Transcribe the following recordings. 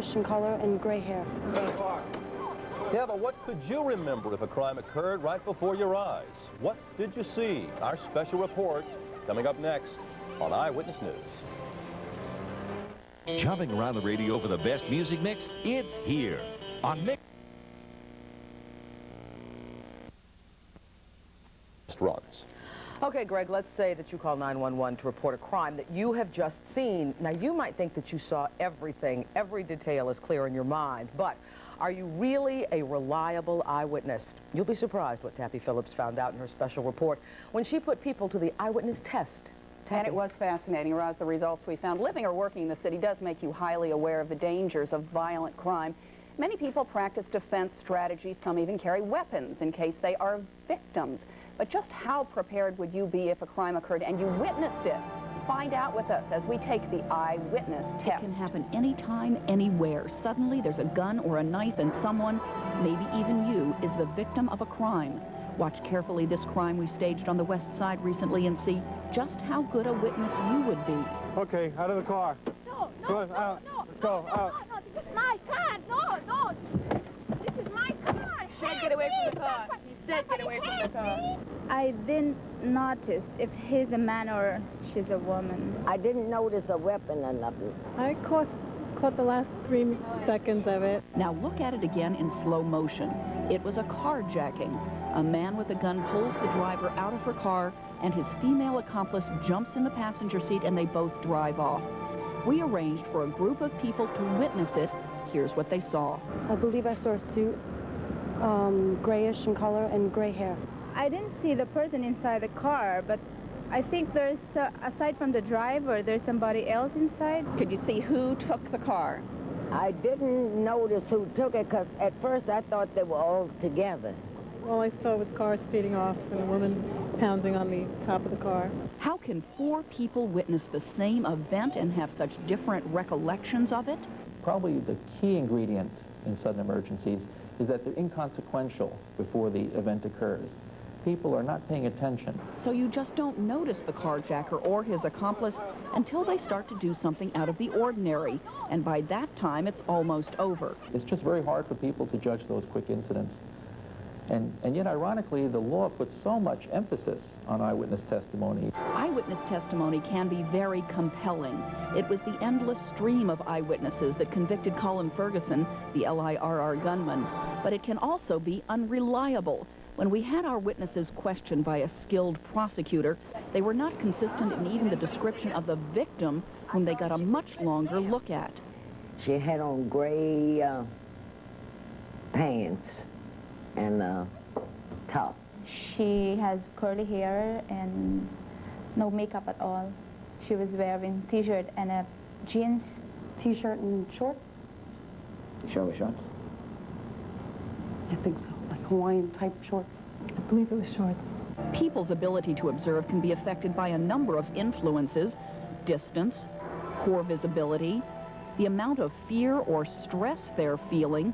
In color and gray hair. Yeah, but what could you remember if a crime occurred right before your eyes? What did you see? Our special report coming up next on Eyewitness News. Jumping around the radio for the best music mix, it's here on Mix. Runs. Okay, Greg, let's say that you call 911 to report a crime that you have just seen. Now, you might think that you saw everything. Every detail is clear in your mind, but are you really a reliable eyewitness? You'll be surprised what Tappy Phillips found out in her special report when she put people to the eyewitness test. And it was fascinating. Roz, the results we found. Living or working in the city does make you highly aware of the dangers of violent crime. Many people practice defense strategies. Some even carry weapons in case they are victims. But just how prepared would you be if a crime occurred and you witnessed it? Find out with us as we take the eyewitness test. It can happen anytime, anywhere. Suddenly there's a gun or a knife and someone, maybe even you, is the victim of a crime. Watch carefully this crime we staged on the West Side recently and see just how good a witness you would be. Okay, out of the car. No, Come on, out. Let's go, out. No, this is my car. No. This is my car. He said get away from the car. He said get away from the car. I didn't notice if he's a man or she's a woman. I didn't notice a weapon or nothing. I caught the last 3 seconds of it. Now look at it again in slow motion. It was a carjacking. A man with a gun pulls the driver out of her car and his female accomplice jumps in the passenger seat and they both drive off. We arranged for a group of people to witness it. Here's what they saw. I believe I saw a suit, grayish in color and gray hair. I didn't see the person inside the car, but I think there's, aside from the driver, there's somebody else inside. Could you see who took the car? I didn't notice who took it because at first I thought they were all together. All I saw was cars speeding off and a woman pounding on the top of the car. How can 4 people witness the same event and have such different recollections of it? Probably the key ingredient in sudden emergencies is that they're inconsequential before the event occurs. People are not paying attention. So you just don't notice the carjacker or his accomplice until they start to do something out of the ordinary. And by that time, it's almost over. It's just very hard for people to judge those quick incidents. And yet, ironically, the law puts so much emphasis on eyewitness testimony. Eyewitness testimony can be very compelling. It was the endless stream of eyewitnesses that convicted Colin Ferguson, the LIRR gunman. But it can also be unreliable. When we had our witnesses questioned by a skilled prosecutor, they were not consistent in even the description of the victim, whom they got a much longer look at. She had on gray pants and top. She has curly hair and no makeup at all. She was wearing t-shirt and a jeans. T-shirt and shorts? Show me shorts. I think so, like Hawaiian type shorts. I believe it was shorts. People's ability to observe can be affected by a number of influences: distance, poor visibility, the amount of fear or stress they're feeling,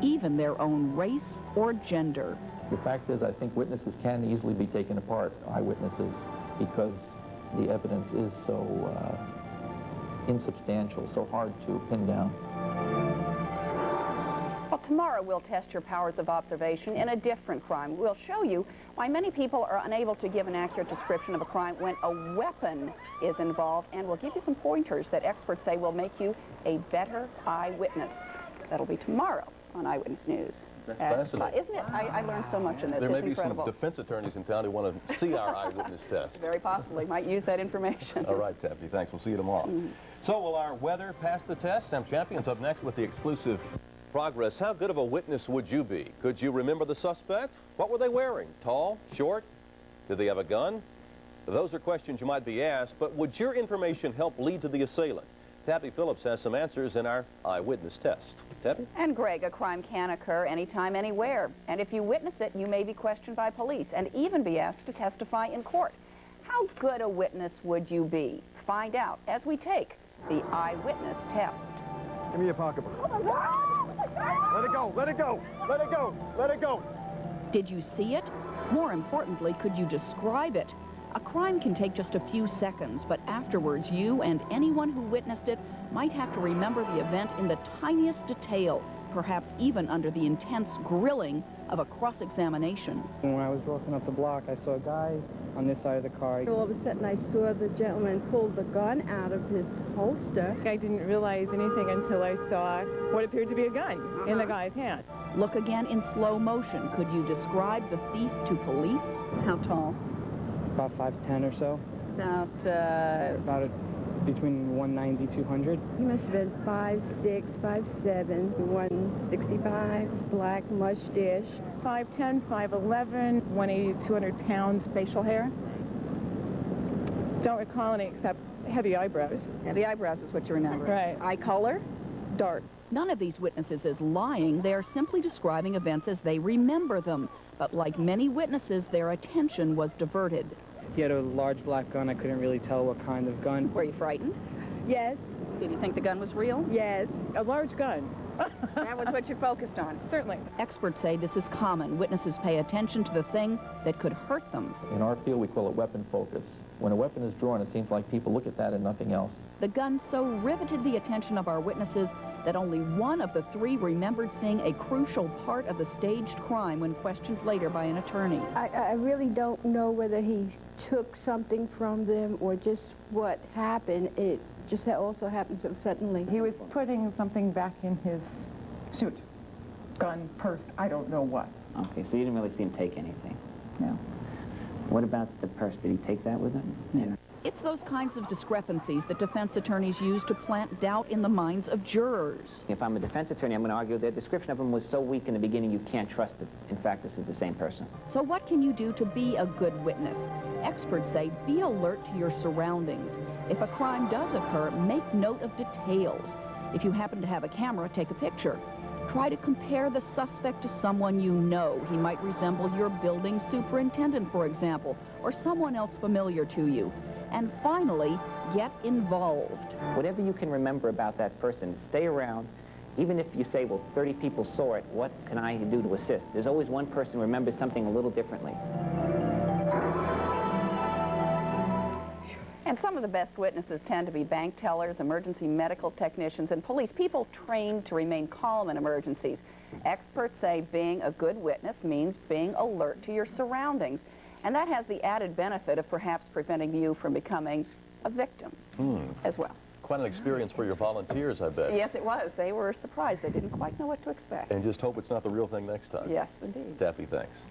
even their own race or gender. The fact is, I think witnesses can easily be taken apart, eyewitnesses, because the evidence is so insubstantial, so hard to pin down. Well, tomorrow we'll test your powers of observation in a different crime. We'll show you why many people are unable to give an accurate description of a crime when a weapon is involved, and we'll give you some pointers that experts say will make you a better eyewitness. That'll be tomorrow on Eyewitness News. That's fascinating. Isn't it? I learned so much in this. There may It's be incredible. some defense attorneys in town who want to see our eyewitness test. Very possibly. Might use that information. All right, Taffy, thanks. We'll see you tomorrow. So will our weather pass the test? Sam Champion's up next with the exclusive progress. How good of a witness would you be? Could you remember the suspect? What were they wearing? Tall? Short? Did they have a gun? Those are questions you might be asked, but would your information help lead to the assailant? Taffy Phillips has some answers in our eyewitness test. Taffy? And Greg, a crime can occur anytime, anywhere. And if you witness it, you may be questioned by police and even be asked to testify in court. How good a witness would you be? Find out as we take the eyewitness test. Give me your pocketbook. Let it go, let it go, let it go, let it go. Did you see it? More importantly, could you describe it? A crime can take just a few seconds, but afterwards you and anyone who witnessed it might have to remember the event in the tiniest detail, perhaps even under the intense grilling of a cross-examination. When I was walking up the block, I saw a guy on this side of the car. All of a sudden, I saw the gentleman pull the gun out of his holster. I didn't realize anything until I saw what appeared to be a gun in the guy's hand. Look again in slow motion. Could you describe the thief to police? How tall? About 5'10" or so. About Between 190, 200. He must have been 5'6", 5'7", 165, black mustache. 5'10", 5'11", 180 to 200 pounds, facial hair. Don't recall any except heavy eyebrows. Heavy eyebrows is what you remember. Right. Eye color? Dark. None of these witnesses is lying. They are simply describing events as they remember them. But like many witnesses, their attention was diverted. He had a large black gun. I couldn't really tell what kind of gun. Were you frightened? Yes. Did you think the gun was real? Yes. A large gun. That was what you focused on. Certainly. Experts say this is common. Witnesses pay attention to the thing that could hurt them. In our field, we call it weapon focus. When a weapon is drawn, it seems like people look at that and nothing else. The gun so riveted the attention of our witnesses that only one of the three remembered seeing a crucial part of the staged crime when questioned later by an attorney. I really don't know whether he took something from them or just what happened. It just also happened so suddenly. He was putting something back in his suit. Gun, purse, I don't know what. Okay, so you didn't really see him take anything? No. What about the purse? Did he take that with him? No. It's those kinds of discrepancies that defense attorneys use to plant doubt in the minds of jurors. If I'm a defense attorney, I'm going to argue their description of him was so weak in the beginning you can't trust it. In fact, this is the same person. So what can you do to be a good witness? Experts say be alert to your surroundings. If a crime does occur, make note of details. If you happen to have a camera, take a picture. Try to compare the suspect to someone you know. He might resemble your building superintendent, for example, or someone else familiar to you. And finally, get involved. Whatever you can remember about that person, stay around. Even if you say, well, 30 people saw it, what can I do to assist? There's always one person who remembers something a little differently. And some of the best witnesses tend to be bank tellers, emergency medical technicians, and police, people trained to remain calm in emergencies. Experts say being a good witness means being alert to your surroundings. And that has the added benefit of perhaps preventing you from becoming a victim as well. Quite an experience for your volunteers, I bet. Yes, it was. They were surprised. They didn't quite know what to expect. And just hope it's not the real thing next time. Yes, indeed. Daffy, thanks.